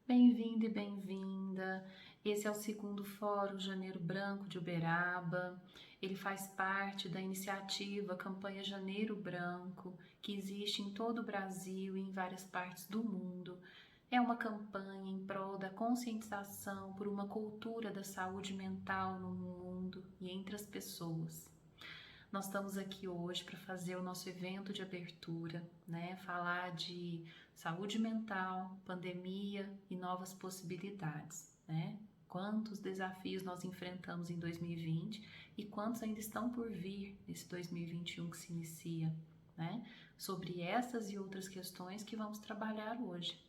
Bem-vindo e bem-vinda. Esse é o segundo Fórum Janeiro Branco de Uberaba. Ele faz parte da iniciativa Campanha Janeiro Branco, que existe em todo o Brasil e em várias partes do mundo. É uma campanha em prol da conscientização por uma cultura da saúde mental no mundo e entre as pessoas. Nós estamos aqui hoje para fazer o nosso evento de abertura, né? Falar de saúde mental, pandemia e novas possibilidades, né? Quantos desafios nós enfrentamos em 2020 e quantos ainda estão por vir nesse 2021 que se inicia, né? Sobre essas e outras questões que vamos trabalhar hoje.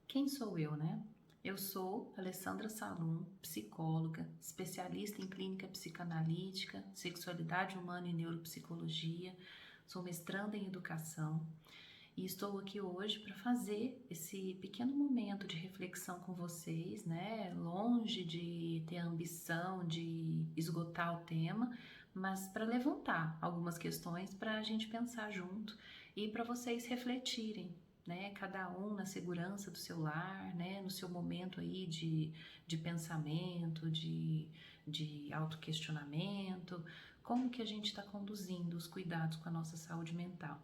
Quem sou eu, né? Eu sou Alessandra Salum, psicóloga, especialista em clínica psicanalítica, sexualidade humana e neuropsicologia, sou mestranda em educação e estou aqui hoje para fazer esse pequeno momento de reflexão com vocês, né? Longe de ter a ambição de esgotar o tema, mas para levantar algumas questões para a gente pensar junto e para vocês refletirem, né, cada um na segurança do seu lar, né, no seu momento aí de pensamento, de autoquestionamento, como que a gente está conduzindo os cuidados com a nossa saúde mental.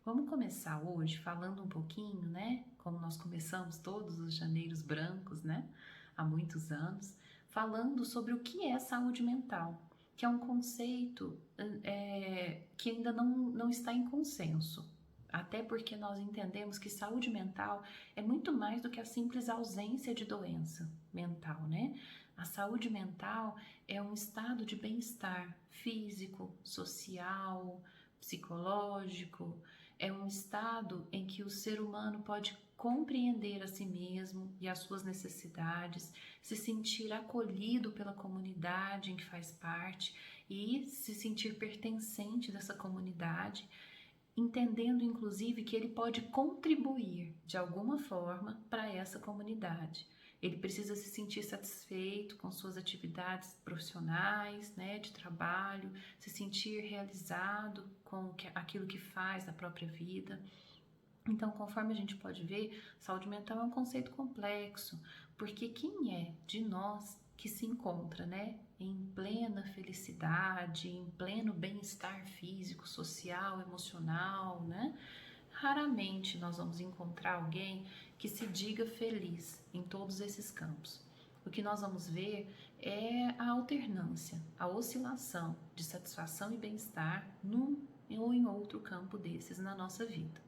Vamos começar hoje falando um pouquinho, né, como nós começamos todos os janeiros brancos, né, há muitos anos, falando sobre o que é saúde mental, que é um conceito que ainda não está em consenso. Até porque nós entendemos que saúde mental é muito mais do que a simples ausência de doença mental, né? A saúde mental é um estado de bem-estar físico, social, psicológico, é um estado em que o ser humano pode compreender a si mesmo e as suas necessidades, se sentir acolhido pela comunidade em que faz parte e se sentir pertencente dessa comunidade, entendendo inclusive que ele pode contribuir de alguma forma para essa comunidade. Ele precisa se sentir satisfeito com suas atividades profissionais, né, de trabalho, se sentir realizado com aquilo que faz na própria vida. Então, conforme a gente pode ver, saúde mental é um conceito complexo, porque quem é de nós que se encontra, né, em plena felicidade, em pleno bem-estar físico, social, emocional, né? Raramente nós vamos encontrar alguém que se diga feliz em todos esses campos. O que nós vamos ver é a alternância, a oscilação de satisfação e bem-estar num ou em outro campo desses na nossa vida.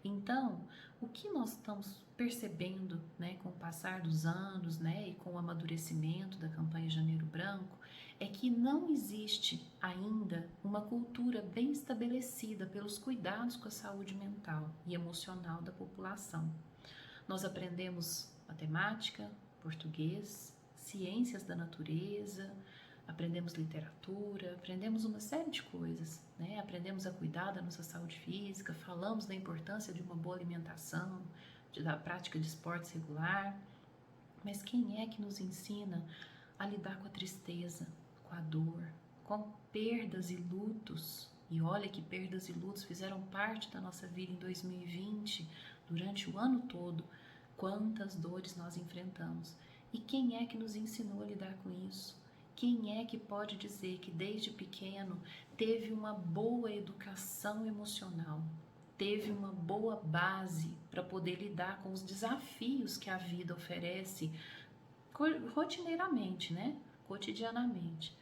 Então, o que nós estamos percebendo, né, com o passar dos anos, né, e com o amadurecimento da campanha Janeiro Branco, é que não existe ainda uma cultura bem estabelecida pelos cuidados com a saúde mental e emocional da população. Nós aprendemos matemática, português, ciências da natureza, aprendemos literatura, aprendemos uma série de coisas, né? Aprendemos a cuidar da nossa saúde física, falamos da importância de uma boa alimentação, da prática de esportes regular, mas quem é que nos ensina a lidar com a tristeza, com a dor, com perdas e lutos? E olha que perdas e lutos fizeram parte da nossa vida em 2020, durante o ano todo. Quantas dores nós enfrentamos. E quem é que nos ensinou a lidar com isso? Quem é que pode dizer que desde pequeno teve uma boa educação emocional, teve uma boa base para poder lidar com os desafios que a vida oferece rotineiramente, né? Cotidianamente.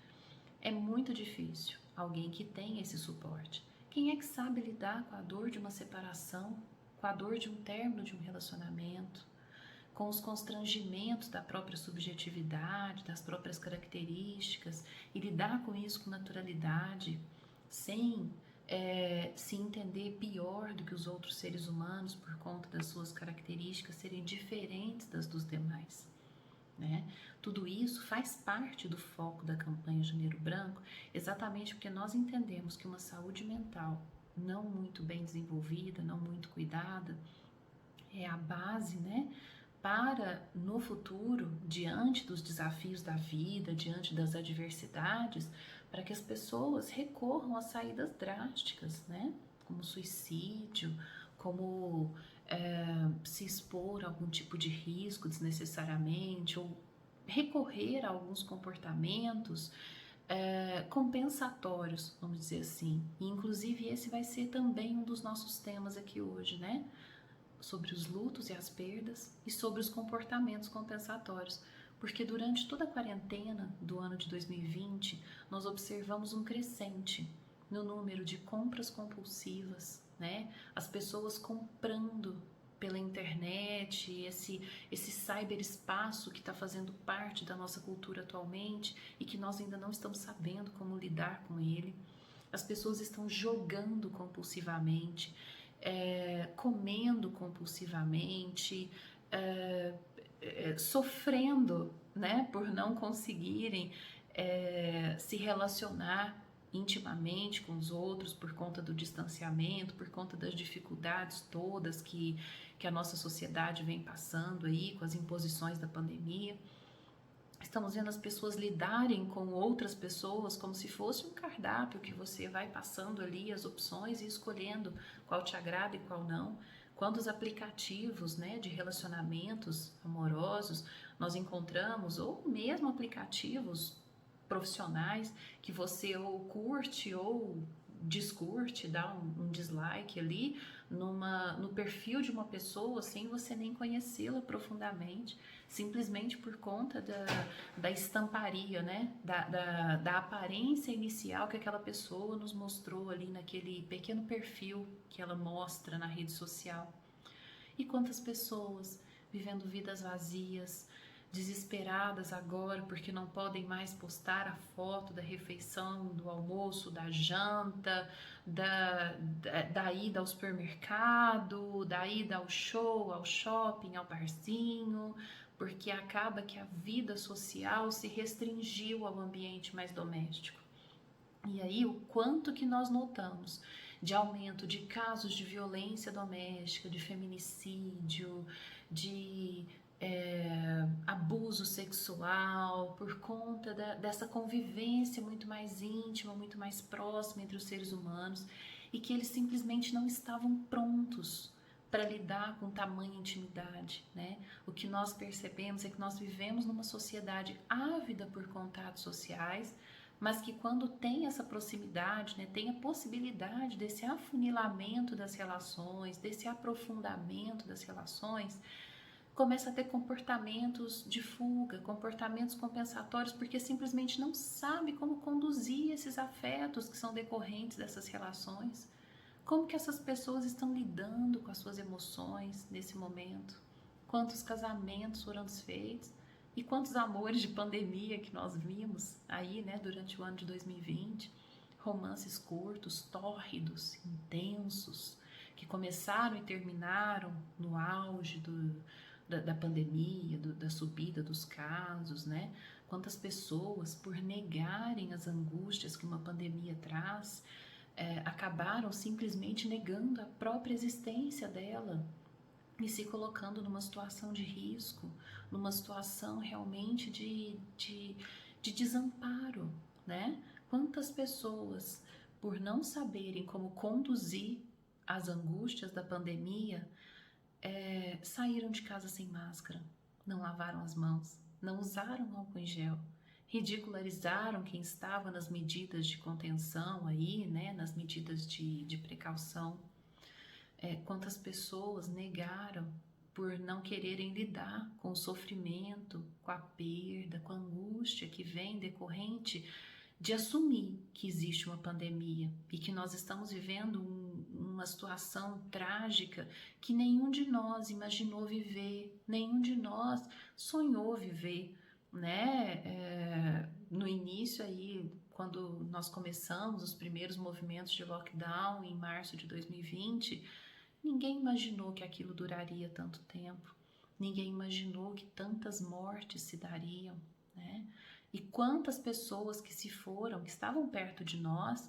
É muito difícil alguém que tem esse suporte. Quem é que sabe lidar com a dor de uma separação, com a dor de um término de um relacionamento, com os constrangimentos da própria subjetividade, das próprias características e lidar com isso com naturalidade, sem se entender pior do que os outros seres humanos por conta das suas características serem diferentes das dos demais, né? Tudo isso faz parte do foco da campanha Janeiro Branco, exatamente porque nós entendemos que uma saúde mental não muito bem desenvolvida, não muito cuidada, é a base, né, para no futuro, diante dos desafios da vida, diante das adversidades, para que as pessoas recorram a saídas drásticas, né, como suicídio, como se expor a algum tipo de risco desnecessariamente ou recorrer a alguns comportamentos compensatórios, vamos dizer assim. E, inclusive, esse vai ser também um dos nossos temas aqui hoje, né? Sobre os lutos e as perdas e sobre os comportamentos compensatórios. Porque durante toda a quarentena do ano de 2020, nós observamos um crescente no número de compras compulsivas, né? As pessoas comprando pela internet, esse cyberespaço que está fazendo parte da nossa cultura atualmente e que nós ainda não estamos sabendo como lidar com ele. As pessoas estão jogando compulsivamente, comendo compulsivamente, sofrendo, né, por não conseguirem se relacionar intimamente com os outros por conta do distanciamento, por conta das dificuldades todas que a nossa sociedade vem passando aí com as imposições da pandemia. Estamos vendo as pessoas lidarem com outras pessoas como se fosse um cardápio que você vai passando ali as opções e escolhendo qual te agrada e qual não. Quantos aplicativos, né, de relacionamentos amorosos nós encontramos, ou mesmo aplicativos profissionais que você ou curte ou descurte, dá um dislike ali no perfil de uma pessoa sem você nem conhecê-la profundamente, simplesmente por conta da estamparia, né? Da aparência inicial que aquela pessoa nos mostrou ali naquele pequeno perfil que ela mostra na rede social. E quantas pessoas vivendo vidas vazias, desesperadas agora porque não podem mais postar a foto da refeição, do almoço, da janta, da ida ao supermercado, da ida ao show, ao shopping, ao barzinho, porque acaba que a vida social se restringiu ao ambiente mais doméstico. E aí o quanto que nós notamos de aumento de casos de violência doméstica, de feminicídio, de abuso sexual, por conta dessa convivência muito mais íntima, muito mais próxima entre os seres humanos, e que eles simplesmente não estavam prontos para lidar com tamanha intimidade, né? O que nós percebemos é que nós vivemos numa sociedade ávida por contatos sociais, mas que quando tem essa proximidade, né, tem a possibilidade desse afunilamento das relações, desse aprofundamento das relações, começa a ter comportamentos de fuga, comportamentos compensatórios, porque simplesmente não sabe como conduzir esses afetos que são decorrentes dessas relações. Como que essas pessoas estão lidando com as suas emoções nesse momento? Quantos casamentos foram desfeitos? E quantos amores de pandemia que nós vimos aí, né, durante o ano de 2020? Romances curtos, tórridos, intensos, que começaram e terminaram no auge da pandemia, da subida dos casos, né? Quantas pessoas, por negarem as angústias que uma pandemia traz, acabaram simplesmente negando a própria existência dela e se colocando numa situação de risco, numa situação realmente de desamparo, né? Quantas pessoas, por não saberem como conduzir as angústias da pandemia, saíram de casa sem máscara, não lavaram as mãos, não usaram álcool em gel, ridicularizaram quem estava nas medidas de contenção aí, né, nas medidas de precaução. Quantas pessoas negaram por não quererem lidar com o sofrimento, com a perda, com a angústia que vem decorrente de assumir que existe uma pandemia e que nós estamos vivendo uma situação trágica que nenhum de nós imaginou viver, nenhum de nós sonhou viver, né? No início aí, quando nós começamos os primeiros movimentos de lockdown em março de 2020, ninguém imaginou que aquilo duraria tanto tempo, ninguém imaginou que tantas mortes se dariam, né? E quantas pessoas que se foram, que estavam perto de nós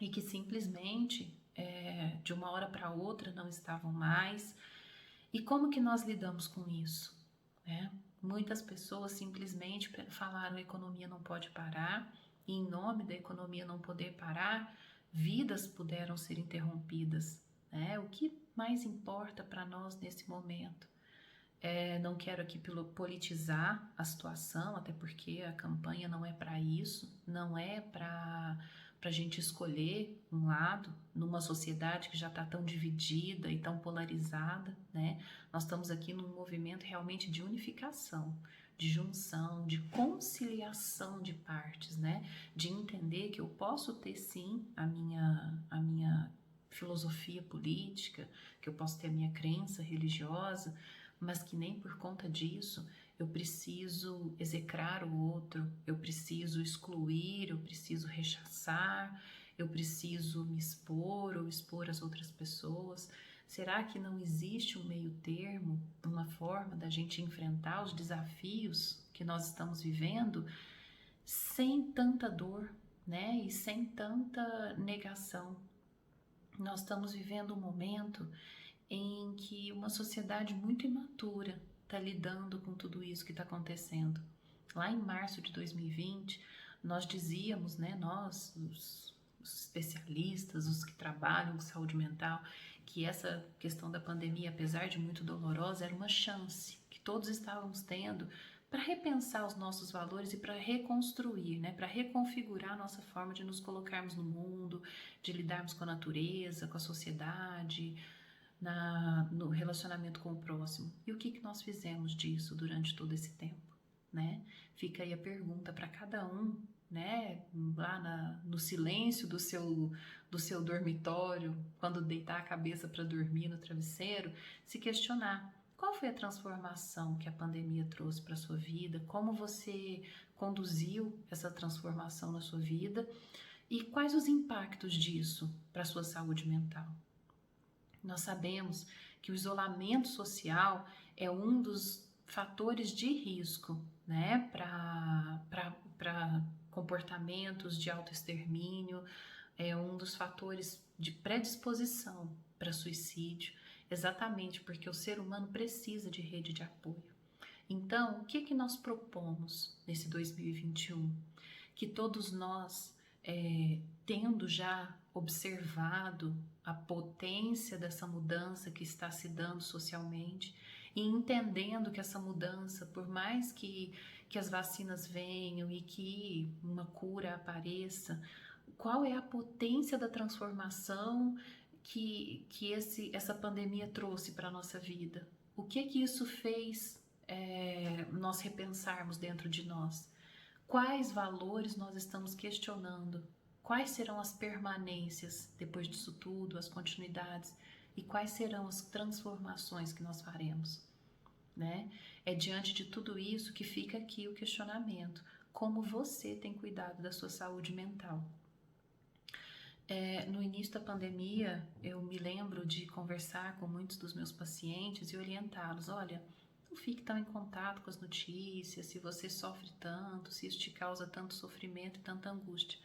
e que simplesmente de uma hora para outra não estavam mais. E como que nós lidamos com isso, né? Muitas pessoas simplesmente falaram: a economia não pode parar, e em nome da economia não poder parar, vidas puderam ser interrompidas, né? O que mais importa para nós nesse momento. Não quero aqui politizar a situação, até porque a campanha não é para isso, não é para a gente escolher um lado numa sociedade que já está tão dividida e tão polarizada, né? Nós estamos aqui num movimento realmente de unificação, de junção, de conciliação de partes, né? De entender que eu posso ter sim a minha filosofia política, que eu posso ter a minha crença religiosa, mas que nem por conta disso eu preciso execrar o outro, eu preciso excluir, eu preciso rechaçar, eu preciso me expor ou expor as outras pessoas. Será que não existe um meio termo, uma forma da gente enfrentar os desafios que nós estamos vivendo sem tanta dor, né? E sem tanta negação? Nós estamos vivendo um momento em que uma sociedade muito imatura está lidando com tudo isso que está acontecendo. Lá em março de 2020, nós dizíamos, né, nós, os especialistas, os que trabalham com saúde mental, que essa questão da pandemia, apesar de muito dolorosa, era uma chance que todos estávamos tendo para repensar os nossos valores e para reconstruir, né, para reconfigurar a nossa forma de nos colocarmos no mundo, de lidarmos com a natureza, com a sociedade, no relacionamento com o próximo. E o que nós fizemos disso durante todo esse tempo, né? Fica aí a pergunta para cada um, né? Lá no silêncio do seu dormitório, quando deitar a cabeça para dormir no travesseiro, se questionar: qual foi a transformação que a pandemia trouxe para a sua vida? Como você conduziu essa transformação na sua vida? E quais os impactos disso para a sua saúde mental? Nós sabemos que o isolamento social é um dos fatores de risco, né, para comportamentos de autoextermínio, é um dos fatores de predisposição para suicídio, exatamente porque o ser humano precisa de rede de apoio. Então, o que nós propomos nesse 2021? Que todos nós, tendo já observado a potência dessa mudança que está se dando socialmente e entendendo que essa mudança, por mais que as vacinas venham e que uma cura apareça, qual é a potência da transformação que essa pandemia trouxe para a nossa vida? O que isso fez nós repensarmos dentro de nós? Quais valores nós estamos questionando? Quais serão as permanências depois disso tudo, as continuidades? E quais serão as transformações que nós faremos? Né? É diante de tudo isso que fica aqui o questionamento. Como você tem cuidado da sua saúde mental? No início da pandemia, eu me lembro de conversar com muitos dos meus pacientes e orientá-los: olha, não fique tão em contato com as notícias, se você sofre tanto, se isso te causa tanto sofrimento e tanta angústia.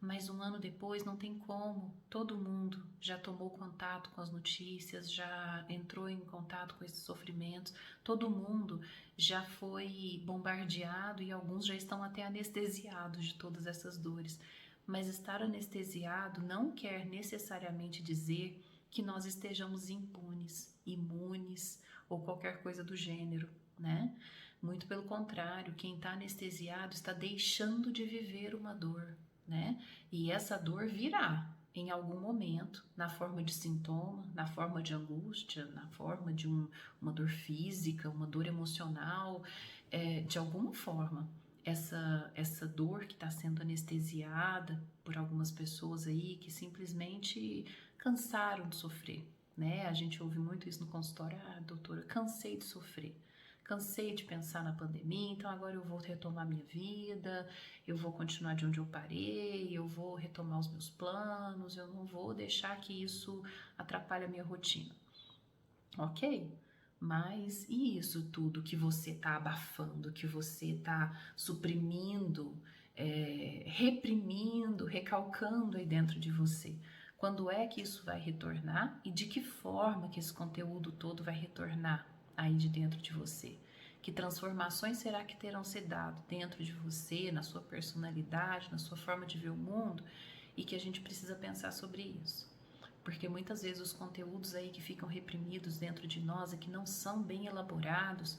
Mas um ano depois não tem como, todo mundo já tomou contato com as notícias, já entrou em contato com esses sofrimentos, todo mundo já foi bombardeado e alguns já estão até anestesiados de todas essas dores. Mas estar anestesiado não quer necessariamente dizer que nós estejamos impunes, imunes ou qualquer coisa do gênero, né? Muito pelo contrário, quem está anestesiado está deixando de viver uma dor, né? E essa dor virá em algum momento, na forma de sintoma, na forma de angústia, na forma de uma dor física, uma dor emocional, de alguma forma. Essa dor que está sendo anestesiada por algumas pessoas aí que simplesmente cansaram de sofrer, né? A gente ouve muito isso no consultório: doutora, cansei de sofrer, cansei de pensar na pandemia, então agora eu vou retomar minha vida, eu vou continuar de onde eu parei, eu vou retomar os meus planos, eu não vou deixar que isso atrapalhe a minha rotina. Ok? Mas e isso tudo que você está abafando, que você está suprimindo, reprimindo, recalcando aí dentro de você? Quando é que isso vai retornar e de que forma que esse conteúdo todo vai retornar aí de dentro de você? Que transformações será que terão se dado dentro de você, na sua personalidade, na sua forma de ver o mundo? E que a gente precisa pensar sobre isso. porque muitas vezes os conteúdos aí que ficam reprimidos dentro de nós e que não são bem elaborados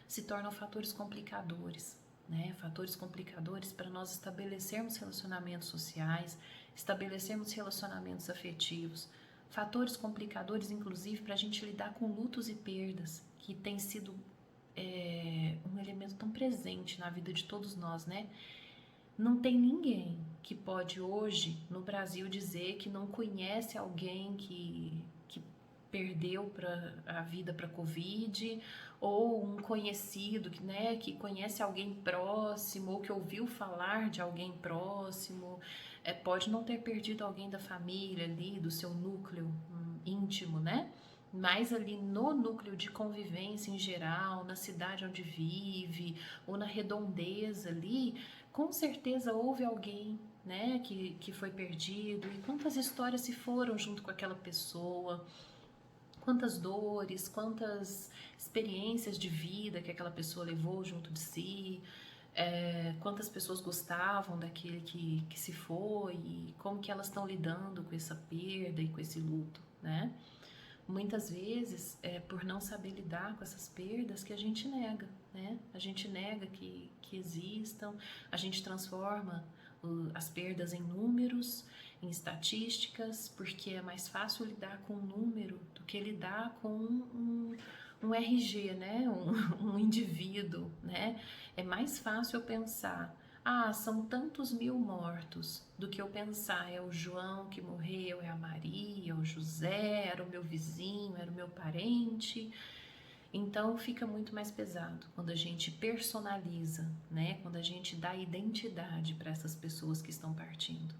se tornam fatores complicadores, né? Fatores complicadores para nós estabelecermos relacionamentos sociais, estabelecermos relacionamentos afetivos, fatores complicadores, inclusive, para a gente lidar com lutos e perdas, que tem sido um elemento tão presente na vida de todos nós, né? Não tem ninguém que pode hoje no Brasil dizer que não conhece alguém que perdeu a vida para a Covid, ou um conhecido que conhece alguém próximo, ou que ouviu falar de alguém próximo. Pode não ter perdido alguém da família ali, do seu núcleo íntimo, né? Mas ali no núcleo de convivência em geral, na cidade onde vive, ou na redondeza ali, com certeza houve alguém, né, que foi perdido. E quantas histórias se foram junto com aquela pessoa, quantas dores, quantas experiências de vida que aquela pessoa levou junto de si, quantas pessoas gostavam daquele que se foi, e como que elas estão lidando com essa perda e com esse luto, né? Muitas vezes é por não saber lidar com essas perdas que a gente nega, né? A gente nega que existam, a gente transforma as perdas em números, em estatísticas, porque é mais fácil lidar com um número do que lidar com um RG, né? Um indivíduo, né? É mais fácil eu pensar, são tantos mil mortos, do que eu pensar, é o João que morreu, é a Maria, é o José, era o meu vizinho, era o meu parente. Então fica muito mais pesado quando a gente personaliza, né? Quando a gente dá identidade para essas pessoas que estão partindo.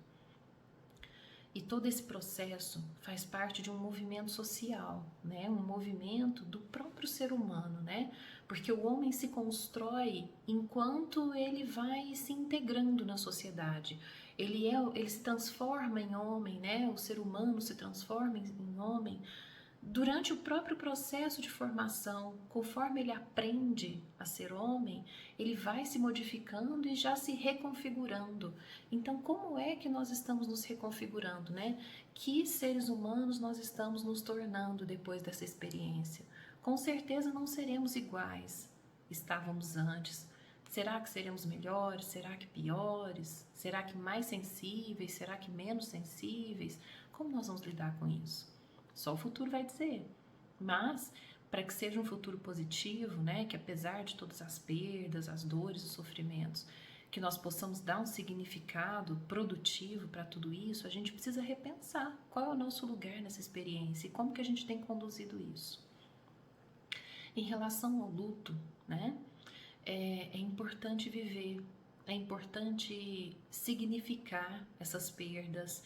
E todo esse processo faz parte de um movimento social, né? Um movimento do próprio ser humano, né? Porque o homem se constrói enquanto ele vai se integrando na sociedade. Ele se transforma em homem, né? O ser humano se transforma em homem durante o próprio processo de formação. Conforme ele aprende a ser homem, ele vai se modificando e já se reconfigurando. Então, como é que nós estamos nos reconfigurando, né? Que seres humanos nós estamos nos tornando depois dessa experiência? Com certeza não seremos iguais estávamos antes. Será que seremos melhores? Será que piores? Será que mais sensíveis? Será que menos sensíveis? Como nós vamos lidar com isso? Só o futuro vai dizer. Mas, para que seja um futuro positivo, né, que apesar de todas as perdas, as dores, os sofrimentos, que nós possamos dar um significado produtivo para tudo isso, a gente precisa repensar qual é o nosso lugar nessa experiência e como que a gente tem conduzido isso. Em relação ao luto, né, é importante viver, é importante significar essas perdas,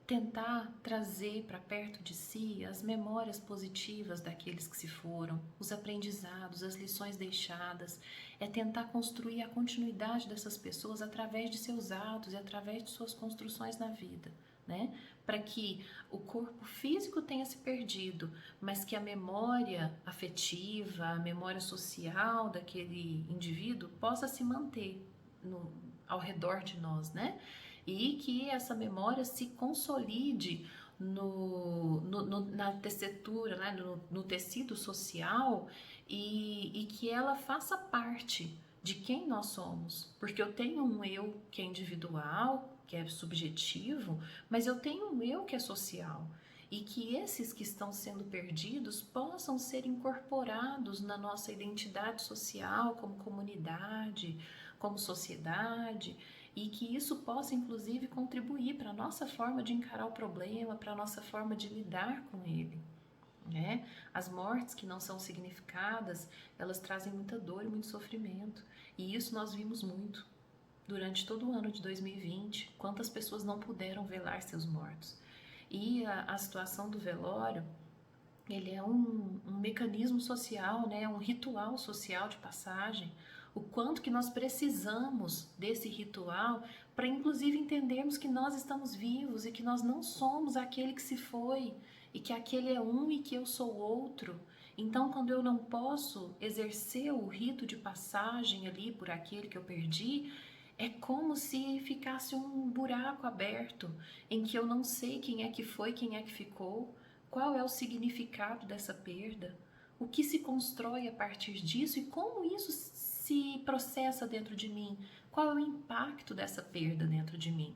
tentar trazer para perto de si as memórias positivas daqueles que se foram, os aprendizados, as lições deixadas, é tentar construir a continuidade dessas pessoas através de seus atos e através de suas construções na vida, né? Para que o corpo físico tenha se perdido, mas que a memória afetiva, a memória social daquele indivíduo possa se manter ao redor de nós, né? E que essa memória se consolide na tessitura, né? no tecido social e que ela faça parte de quem nós somos. Porque eu tenho um eu que é individual, que é subjetivo, mas eu tenho um eu que é social. E que esses que estão sendo perdidos possam ser incorporados na nossa identidade social, como comunidade, como sociedade, e que isso possa inclusive contribuir para a nossa forma de encarar o problema, para a nossa forma de lidar com ele, né? As mortes que não são significadas, elas trazem muita dor e muito sofrimento, e isso nós vimos muito durante todo o ano de 2020, quantas pessoas não puderam velar seus mortos. E a situação do velório, ele é um mecanismo social, né? Um ritual social de passagem. O quanto que nós precisamos desse ritual para inclusive entendermos que nós estamos vivos e que nós não somos aquele que se foi e que aquele é um e que eu sou outro. Então, quando eu não posso exercer o rito de passagem ali por aquele que eu perdi, É como se ficasse um buraco aberto em que eu não sei quem é que foi, quem é que ficou, qual é o significado dessa perda, o que se constrói a partir disso e como isso se processa dentro de mim, qual é o impacto dessa perda dentro de mim.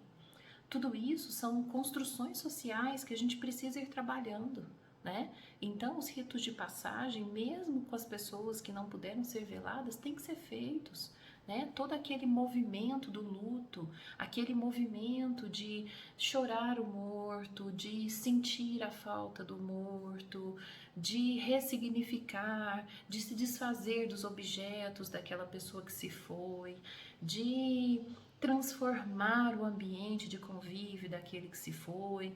Tudo isso são construções sociais que a gente precisa ir trabalhando, né? Então, os ritos de passagem, mesmo com as pessoas que não puderam ser veladas, têm que ser feitos, né? Todo aquele movimento do luto, aquele movimento de chorar o morto, de sentir a falta do morto, de ressignificar, de se desfazer dos objetos daquela pessoa que se foi, de transformar o ambiente de convívio daquele que se foi.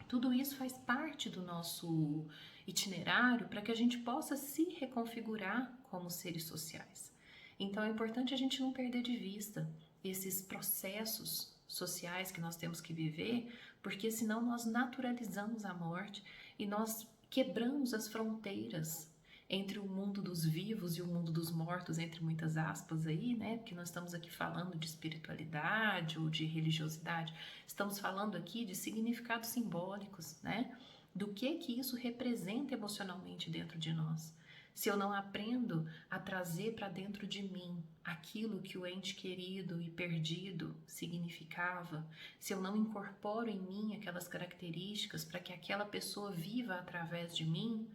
Tudo isso faz parte do nosso itinerário para que a gente possa se reconfigurar como seres sociais. Então é importante a gente não perder de vista esses processos sociais que nós temos que viver, porque senão nós naturalizamos a morte e nós quebramos as fronteiras entre o mundo dos vivos e o mundo dos mortos, entre muitas aspas aí, né? Porque nós estamos aqui falando de espiritualidade ou de religiosidade, estamos falando aqui de significados simbólicos, né? Do que isso representa emocionalmente dentro de nós. Se eu não aprendo a trazer para dentro de mim aquilo que o ente querido e perdido significava, se eu não incorporo em mim aquelas características para que aquela pessoa viva através de mim,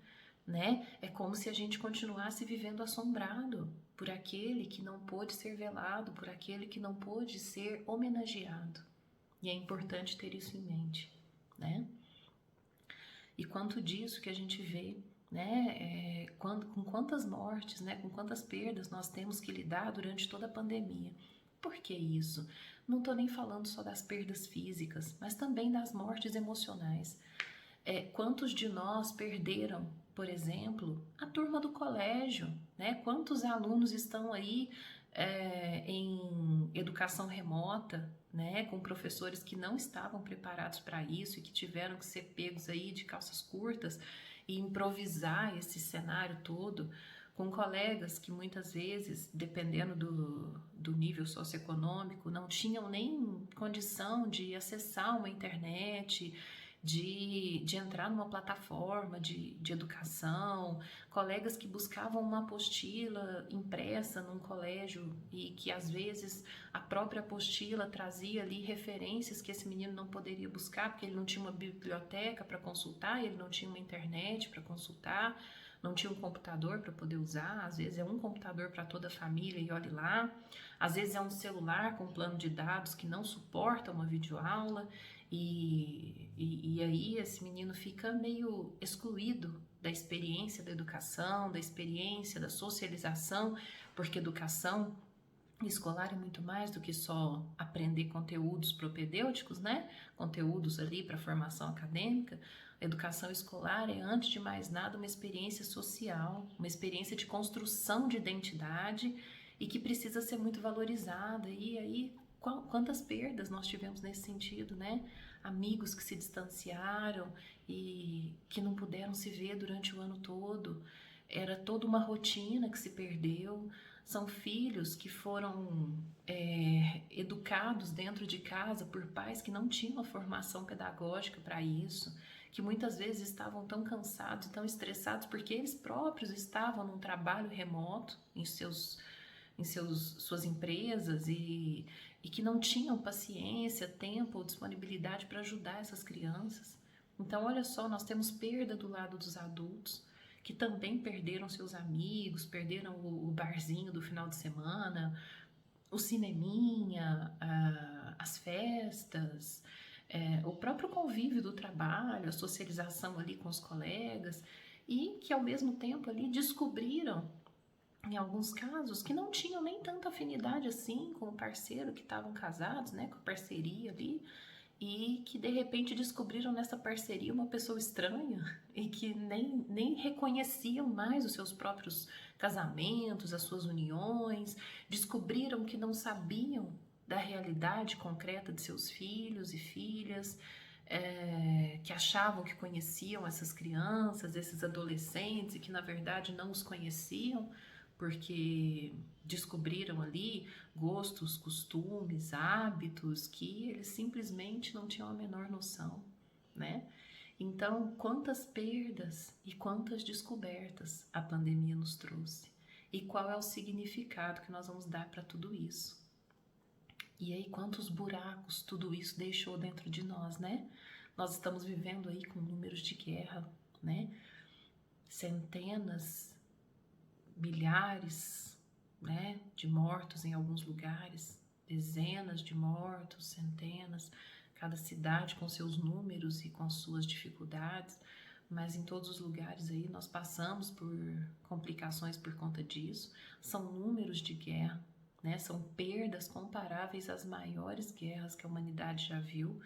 né? É como se a gente continuasse vivendo assombrado por aquele que não pôde ser velado, por aquele que não pôde ser homenageado. E é importante ter isso em mente, né? E quanto disso que a gente vê, né? Com quantas mortes, né? Com quantas perdas nós temos que lidar durante toda a pandemia. Por que isso? Não estou nem falando só das perdas físicas, mas também das mortes emocionais. Quantos de nós perderam, por exemplo, a turma do colégio, né? Quantos alunos estão aí em educação remota, né? Com professores que não estavam preparados para isso e que tiveram que ser pegos aí de calças curtas e improvisar esse cenário todo, com colegas que muitas vezes, dependendo do nível socioeconômico, não tinham nem condição de acessar uma internet, de entrar numa plataforma de educação, colegas que buscavam uma apostila impressa num colégio e que às vezes a própria apostila trazia ali referências que esse menino não poderia buscar porque ele não tinha uma biblioteca para consultar, ele não tinha uma internet para consultar, não tinha um computador para poder usar, às vezes é um computador para toda a família e olhe lá, às vezes é um celular com plano de dados que não suporta uma videoaula. E aí esse menino fica meio excluído da experiência da educação, da experiência da socialização, porque educação escolar é muito mais do que só aprender conteúdos propedêuticos, né? Conteúdos ali para formação acadêmica. A educação escolar é, antes de mais nada, uma experiência social, uma experiência de construção de identidade e que precisa ser muito valorizada. E aí, quantas perdas nós tivemos nesse sentido, né? Amigos que se distanciaram e que não puderam se ver durante o ano todo. Era toda uma rotina que se perdeu. São filhos que foram educados dentro de casa por pais que não tinham a formação pedagógica para isso, que muitas vezes estavam tão cansados, tão estressados, porque eles próprios estavam num trabalho remoto suas empresas e que não tinham paciência, tempo ou disponibilidade para ajudar essas crianças. Então, olha só, nós temos perda do lado dos adultos, que também perderam seus amigos, perderam o barzinho do final de semana, o cineminha, as festas, o próprio convívio do trabalho, a socialização ali com os colegas, e que ao mesmo tempo ali descobriram, em alguns casos, que não tinham nem tanta afinidade assim com o parceiro, que estavam casados, né, com a parceria ali, e que de repente descobriram nessa parceria uma pessoa estranha e que nem reconheciam mais os seus próprios casamentos, as suas uniões, descobriram que não sabiam da realidade concreta de seus filhos e filhas, que achavam que conheciam essas crianças, esses adolescentes e que na verdade não os conheciam, porque descobriram ali gostos, costumes, hábitos que eles simplesmente não tinham a menor noção, né? Então, quantas perdas e quantas descobertas a pandemia nos trouxe? E qual é o significado que nós vamos dar para tudo isso? E aí, quantos buracos tudo isso deixou dentro de nós, né? Nós estamos vivendo aí com números de guerra, né? Centenas, milhares, né, de mortos em alguns lugares, dezenas de mortos, centenas, cada cidade com seus números e com suas dificuldades, mas em todos os lugares aí nós passamos por complicações por conta disso. São números de guerra, né? São perdas comparáveis às maiores guerras que a humanidade já viu.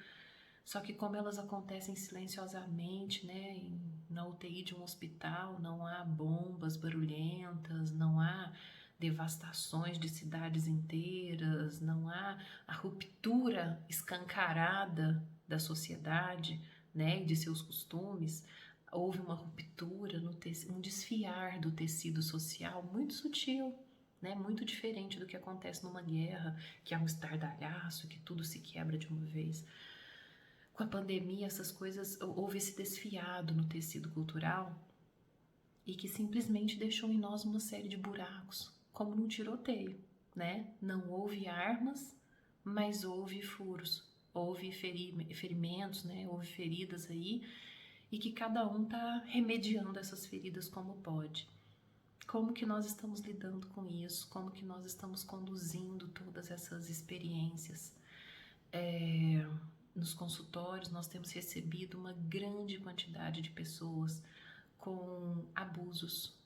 Só que como elas acontecem silenciosamente, né, na UTI de um hospital, não há bombas barulhentas, não há devastações de cidades inteiras, não há a ruptura escancarada da sociedade, né, e de seus costumes. Houve uma ruptura, um desfiar do tecido social muito sutil, né, muito diferente do que acontece numa guerra, que há um estardalhaço, que tudo se quebra de uma vez. Com a pandemia, essas coisas, houve esse desfiado no tecido cultural e que simplesmente deixou em nós uma série de buracos, como num tiroteio, né? Não houve armas, mas houve furos, houve ferimentos, né? Houve feridas aí, e que cada um tá remediando essas feridas como pode. Como que nós estamos lidando com isso? Como que nós estamos conduzindo todas essas experiências? Nos consultórios nós temos recebido uma grande quantidade de pessoas com abusos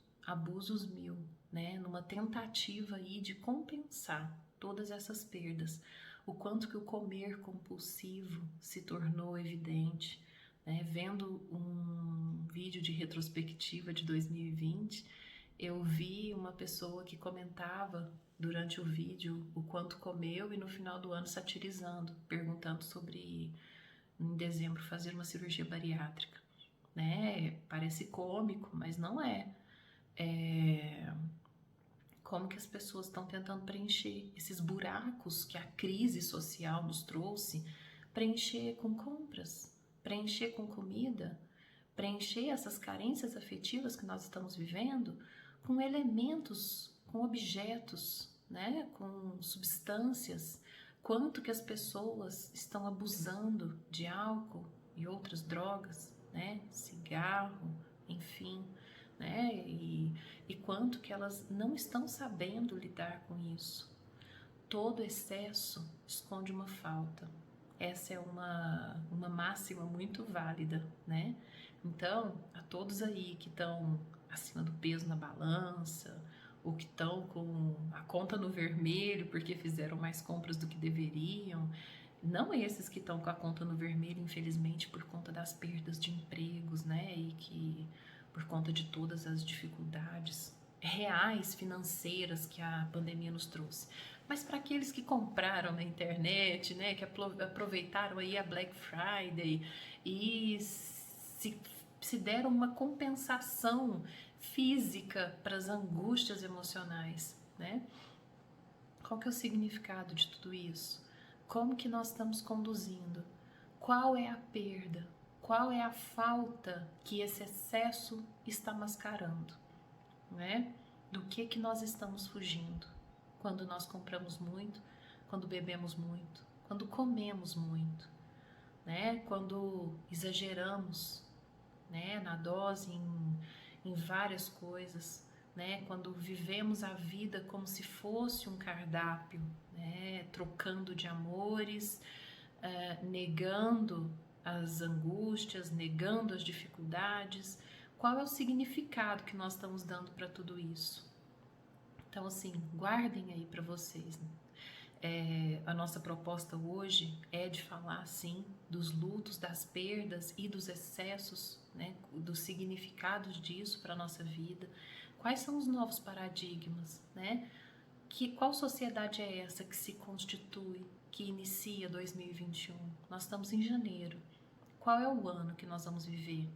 mil, né? Numa tentativa aí de compensar todas essas perdas. O quanto que o comer compulsivo se tornou evidente, né? Vendo um vídeo de retrospectiva de 2020, eu vi uma pessoa que comentava durante o vídeo o quanto comeu e no final do ano satirizando, perguntando sobre em dezembro fazer uma cirurgia bariátrica, né? Parece cômico, mas não é. Como que as pessoas estão tentando preencher esses buracos que a crise social nos trouxe, preencher com compras, preencher com comida, preencher essas carências afetivas que nós estamos vivendo com elementos, com objetos, né, com substâncias. Quanto que as pessoas estão abusando de álcool e outras drogas, né, cigarro, enfim, né, e quanto que elas não estão sabendo lidar com isso. Todo excesso esconde uma falta. Essa é uma máxima muito válida, né? Então, a todos aí que estão acima do peso na balança, ou que estão com a conta no vermelho porque fizeram mais compras do que deveriam, não esses que estão com a conta no vermelho, infelizmente, por conta das perdas de empregos, né? E que por conta de todas as dificuldades reais financeiras que a pandemia nos trouxe. Mas para aqueles que compraram na internet, né, que aproveitaram aí a Black Friday e se deram uma compensação física para as angústias emocionais, né? Qual que é o significado de tudo isso? Como que nós estamos conduzindo? Qual é a perda? Qual é a falta que esse excesso está mascarando, né? Do que nós estamos fugindo? Quando nós compramos muito, quando bebemos muito, quando comemos muito, né? Quando exageramos, né, na dose em várias coisas, né? Quando vivemos a vida como se fosse um cardápio, né? Trocando de amores, negando as angústias, negando as dificuldades. Qual é o significado que nós estamos dando para tudo isso? Então, assim, guardem aí para vocês, né? A nossa proposta hoje é de falar, sim, dos lutos, das perdas e dos excessos, né, dos significados disso para a nossa vida. Quais são os novos paradigmas, né? Qual sociedade é essa que se constitui, que inicia 2021? Nós estamos em janeiro. Qual é o ano que nós vamos viver?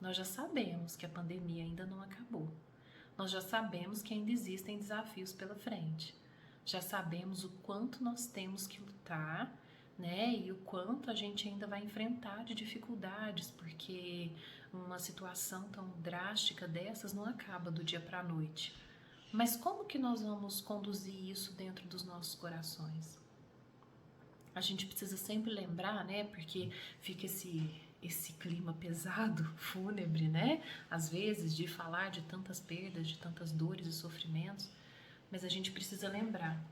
Nós já sabemos que a pandemia ainda não acabou. nós já sabemos que ainda existem desafios pela frente. Já sabemos o quanto nós temos que lutar, né? E o quanto a gente ainda vai enfrentar de dificuldades, porque uma situação tão drástica dessas não acaba do dia para a noite. Mas como que nós vamos conduzir isso dentro dos nossos corações? A gente precisa sempre lembrar, né? Porque fica esse clima pesado, fúnebre, né? Às vezes, de falar de tantas perdas, de tantas dores e sofrimentos. Mas a gente precisa lembrar,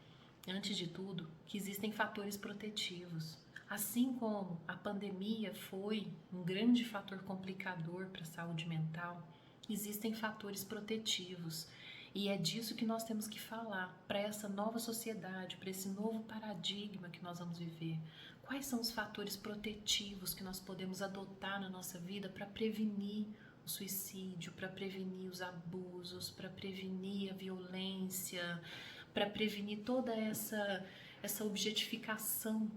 antes de tudo, que existem fatores protetivos. Assim como a pandemia foi um grande fator complicador para a saúde mental, existem fatores protetivos. E é disso que nós temos que falar para essa nova sociedade, para esse novo paradigma que nós vamos viver. Quais são os fatores protetivos que nós podemos adotar na nossa vida para prevenir o suicídio, para prevenir os abusos, para prevenir a violência, para prevenir toda essa objetificação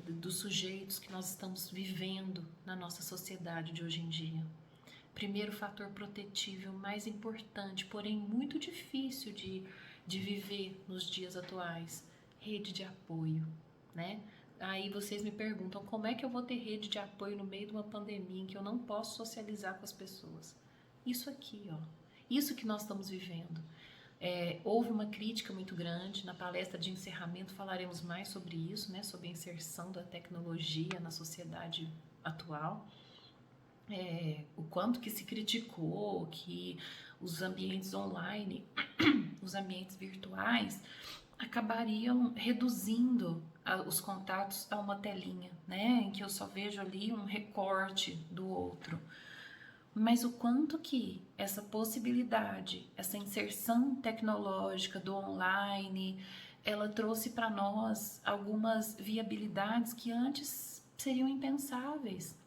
dos sujeitos que nós estamos vivendo na nossa sociedade de hoje em dia. Primeiro fator protetivo, mais importante, porém muito difícil de viver nos dias atuais, rede de apoio, né? Aí vocês me perguntam, como é que eu vou ter rede de apoio no meio de uma pandemia em que eu não posso socializar com as pessoas? Isso aqui, ó, isso que nós estamos vivendo. Houve uma crítica muito grande, na palestra de encerramento falaremos mais sobre isso, né? Sobre a inserção da tecnologia na sociedade atual. O quanto que se criticou que os ambientes online, os ambientes virtuais, acabariam reduzindo os contatos a uma telinha, né? Em que eu só vejo ali um recorte do outro. Mas o quanto que essa possibilidade, essa inserção tecnológica do online, ela trouxe para nós algumas viabilidades que antes seriam impensáveis.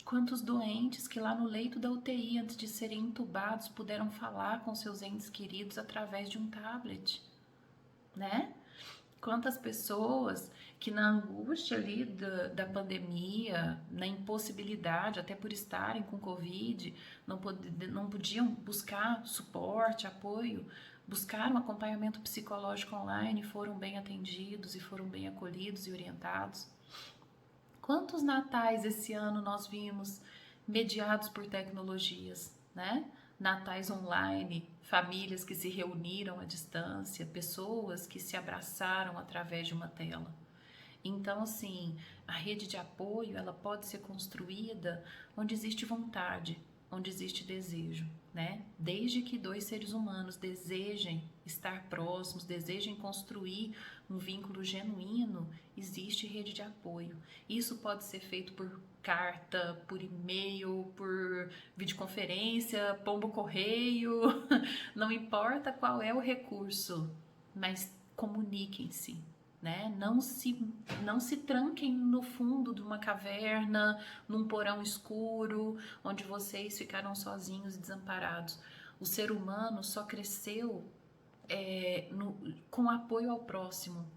Quantos doentes que lá no leito da UTI, antes de serem entubados, puderam falar com seus entes queridos através de um tablet, né? Quantas pessoas que na angústia ali da pandemia, na impossibilidade, até por estarem com Covid, não podiam buscar suporte, apoio, buscaram acompanhamento psicológico online, foram bem atendidos e foram bem acolhidos e orientados. Quantos natais esse ano nós vimos mediados por tecnologias, né? Natais online, famílias que se reuniram à distância, pessoas que se abraçaram através de uma tela. Então, assim, a rede de apoio, ela pode ser construída onde existe vontade, onde existe desejo, né? Desde que dois seres humanos desejem estar próximos, desejem construir um vínculo genuíno, existe rede de apoio. Isso pode ser feito por carta, por e-mail, por videoconferência, pombo correio, não importa qual é o recurso, mas comuniquem-se, né? Não se tranquem no fundo de uma caverna, num porão escuro, onde vocês ficaram sozinhos e desamparados. O ser humano só cresceu com apoio ao próximo.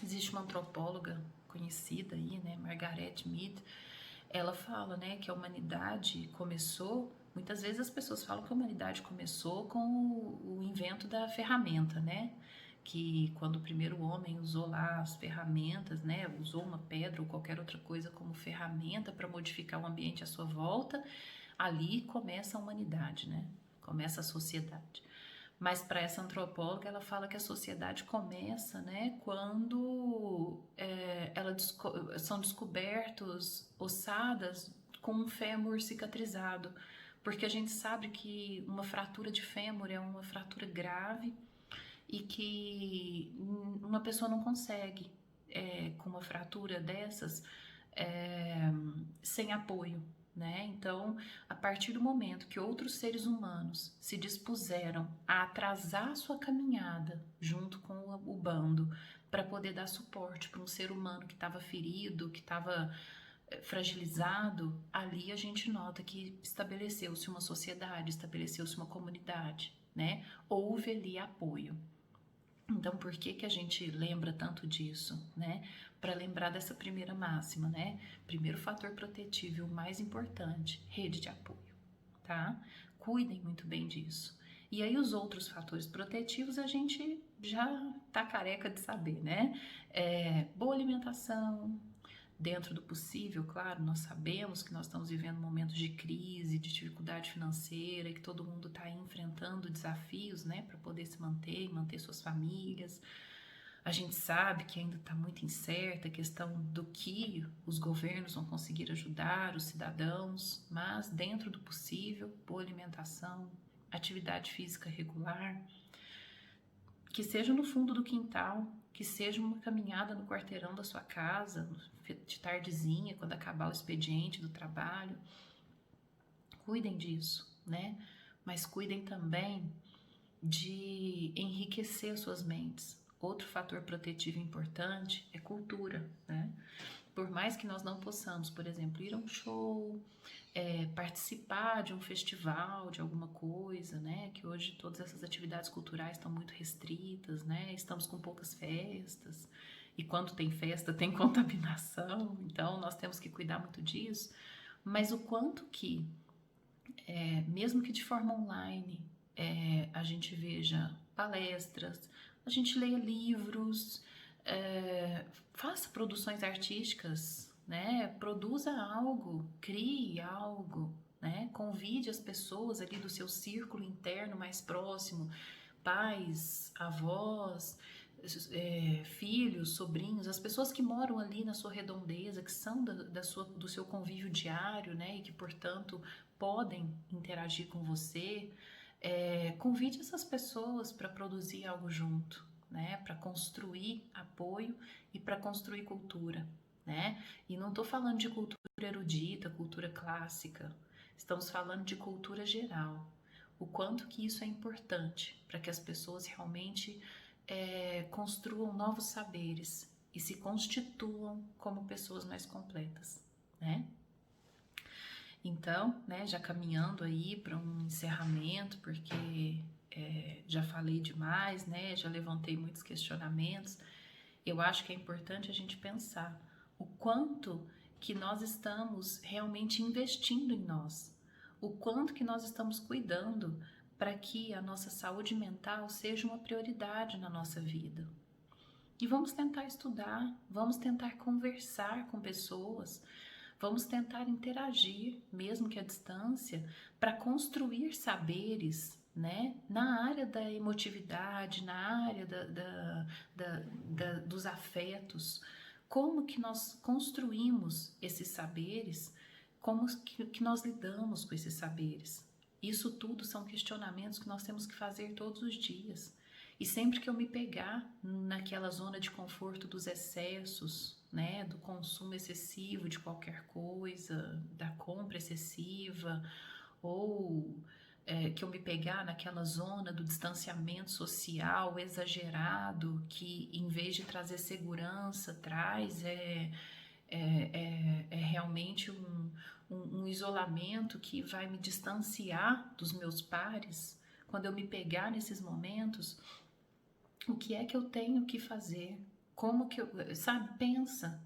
Existe uma antropóloga conhecida aí, né, Margaret Mead, ela fala, né, que a humanidade começou. Muitas vezes as pessoas falam que a humanidade começou com o invento da ferramenta, né? Que quando o primeiro homem usou lá as ferramentas, né, usou uma pedra ou qualquer outra coisa como ferramenta para modificar o ambiente à sua volta, ali começa a humanidade, né? Começa a sociedade. Mas para essa antropóloga, ela fala que a sociedade começa, né, quando são descobertos ossadas com um fêmur cicatrizado, porque a gente sabe que uma fratura de fêmur é uma fratura grave e que uma pessoa não consegue, com uma fratura dessas, sem apoio, né? Então, a partir do momento que outros seres humanos se dispuseram a atrasar a sua caminhada junto com o bando para poder dar suporte para um ser humano que estava ferido, que estava fragilizado, ali a gente nota que estabeleceu-se uma sociedade, estabeleceu-se uma comunidade, né? Houve ali apoio. Então, por que a gente lembra tanto disso, né? Para lembrar dessa primeira máxima, né? Primeiro fator protetivo, o mais importante, rede de apoio, tá? Cuidem muito bem disso. E aí os outros fatores protetivos a gente já tá careca de saber, né? Boa alimentação, dentro do possível, claro, nós sabemos que nós estamos vivendo momentos de crise, de dificuldade financeira, e que todo mundo está enfrentando desafios, né, para poder se manter e manter suas famílias. A gente sabe que ainda está muito incerta a questão do que os governos vão conseguir ajudar os cidadãos, mas dentro do possível, boa alimentação, atividade física regular, que seja no fundo do quintal, que seja uma caminhada no quarteirão da sua casa, de tardezinha, quando acabar o expediente do trabalho. Cuidem disso, né? Mas cuidem também de enriquecer as suas mentes. Outro fator protetivo importante é cultura, né? Por mais que nós não possamos, por exemplo, ir a um show, participar de um festival, de alguma coisa, né? Que hoje todas essas atividades culturais estão muito restritas, né? Estamos com poucas festas, e quando tem festa tem contaminação, então nós temos que cuidar muito disso. Mas o quanto que, mesmo que de forma online, a gente veja palestras, a gente leia livros, faça produções artísticas, né? Produza algo, crie algo, né? Convide as pessoas ali do seu círculo interno mais próximo, pais, avós, filhos, sobrinhos, as pessoas que moram ali na sua redondeza, que são do seu convívio diário, né? E que, portanto, podem interagir com você. Convide essas pessoas para produzir algo junto, né? Para construir apoio e para construir cultura, né? E não estou falando de cultura erudita, cultura clássica. Estamos falando de cultura geral. O quanto que isso é importante para que as pessoas realmente construam novos saberes e se constituam como pessoas mais completas, né? Então, né, já caminhando aí para um encerramento, porque já falei demais, né, já levantei muitos questionamentos, eu acho que é importante a gente pensar o quanto que nós estamos realmente investindo em nós, o quanto que nós estamos cuidando para que a nossa saúde mental seja uma prioridade na nossa vida. E vamos tentar estudar, vamos tentar conversar com pessoas, vamos tentar interagir, mesmo que à distância, para construir saberes, né, na área da emotividade, na área dos afetos. Como que nós construímos esses saberes, como que nós lidamos com esses saberes. Isso tudo são questionamentos que nós temos que fazer todos os dias. E sempre que eu me pegar naquela zona de conforto dos excessos, né, do consumo excessivo de qualquer coisa, da compra excessiva, ou que eu me pegar naquela zona do distanciamento social exagerado, que em vez de trazer segurança, traz realmente um isolamento que vai me distanciar dos meus pares. Quando eu me pegar nesses momentos, o que é que eu tenho que fazer? Como que eu, sabe, pensa,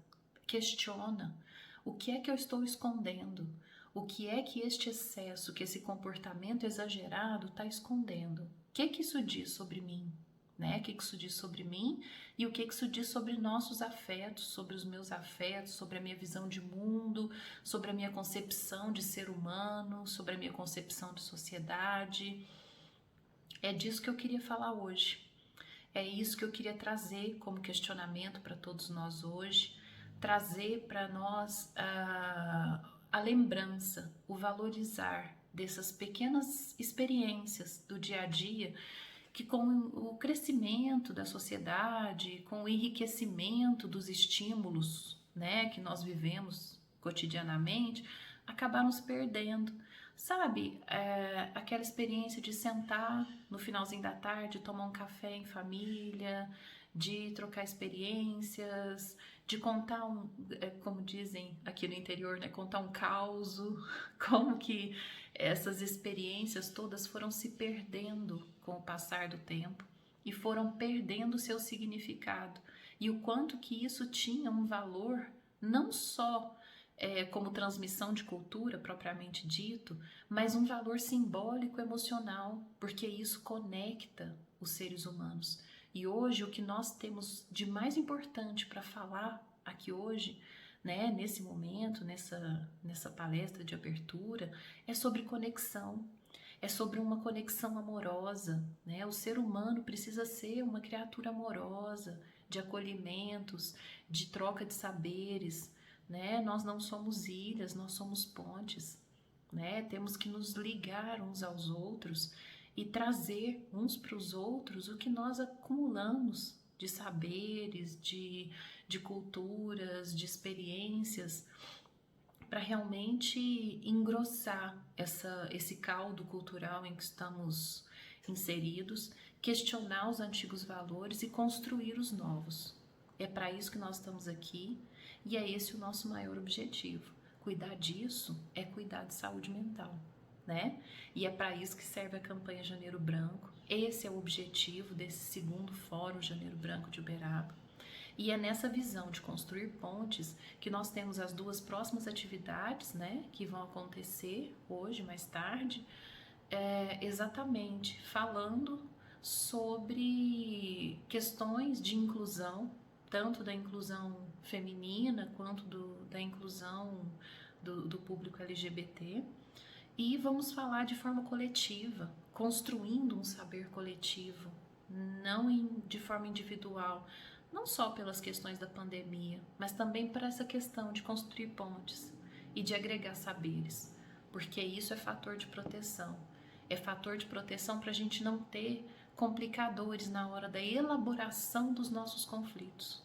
questiona. O que é que eu estou escondendo? O que é que este excesso, que esse comportamento exagerado está escondendo? O que que isso diz sobre mim? Né? O que isso diz sobre mim e o que isso diz sobre nossos afetos, sobre os meus afetos, sobre a minha visão de mundo, sobre a minha concepção de ser humano, sobre a minha concepção de sociedade. É disso que eu queria falar hoje. É isso que eu queria trazer como questionamento para todos nós hoje, trazer para nós a lembrança, o valorizar dessas pequenas experiências do dia a dia, que com o crescimento da sociedade, com o enriquecimento dos estímulos, né, que nós vivemos cotidianamente, acabaram se perdendo. Sabe, aquela experiência de sentar no finalzinho da tarde, tomar um café em família, de trocar experiências, de contar como dizem aqui no interior, né, contar um causo, como que essas experiências todas foram se perdendo com o passar do tempo e foram perdendo seu significado. E o quanto que isso tinha um valor não só como transmissão de cultura propriamente dito, mas um valor simbólico emocional, porque isso conecta os seres humanos. E hoje o que nós temos de mais importante para falar aqui hoje, né, nesse momento, nessa palestra de abertura, é sobre conexão. É sobre uma conexão amorosa, né? O ser humano precisa ser uma criatura amorosa, de acolhimentos, de troca de saberes, né? Nós não somos ilhas, nós somos pontes, né? Temos que nos ligar uns aos outros e trazer uns para os outros o que nós acumulamos de saberes, de culturas, de experiências, para realmente engrossar esse caldo cultural em que estamos inseridos, questionar os antigos valores e construir os novos. É para isso que nós estamos aqui e é esse o nosso maior objetivo. Cuidar disso é cuidar de saúde mental, né? E é para isso que serve a campanha Janeiro Branco. Esse é o objetivo desse segundo Fórum Janeiro Branco de Uberaba. E é nessa visão de construir pontes que nós temos as duas próximas atividades, né, que vão acontecer hoje, mais tarde, exatamente falando sobre questões de inclusão, tanto da inclusão feminina quanto da inclusão do público LGBT. E vamos falar de forma coletiva, construindo um saber coletivo, não de forma individual, não só pelas questões da pandemia, mas também por essa questão de construir pontes e de agregar saberes, porque isso é fator de proteção. É fator de proteção para a gente não ter complicadores na hora da elaboração dos nossos conflitos.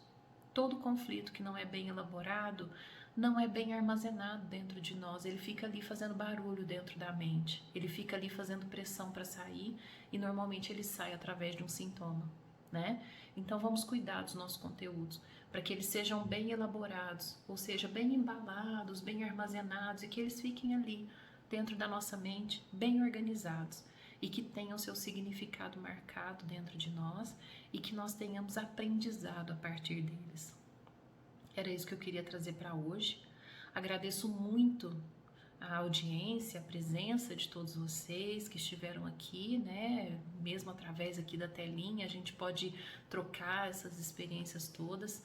Todo conflito que não é bem elaborado não é bem armazenado dentro de nós, ele fica ali fazendo barulho dentro da mente, ele fica ali fazendo pressão para sair e normalmente ele sai através de um sintoma, né? Então vamos cuidar dos nossos conteúdos para que eles sejam bem elaborados, ou seja, bem embalados, bem armazenados e que eles fiquem ali dentro da nossa mente, bem organizados e que tenham seu significado marcado dentro de nós e que nós tenhamos aprendizado a partir deles. Era isso que eu queria trazer para hoje. Agradeço muito a audiência, a presença de todos vocês que estiveram aqui, né? Mesmo através aqui da telinha, a gente pode trocar essas experiências todas.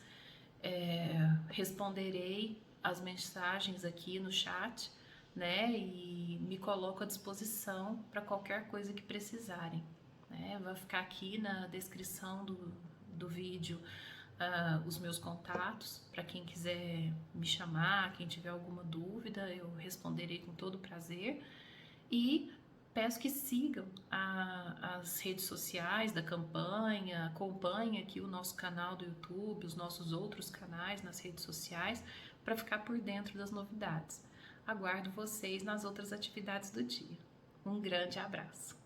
Responderei as mensagens aqui no chat, né? E me coloco à disposição para qualquer coisa que precisarem, né? Vai ficar aqui na descrição do vídeo os meus contatos, para quem quiser me chamar, quem tiver alguma dúvida, eu responderei com todo prazer. E peço que sigam as redes sociais da campanha, acompanhem aqui o nosso canal do YouTube, os nossos outros canais nas redes sociais, para ficar por dentro das novidades. Aguardo vocês nas outras atividades do dia. Um grande abraço!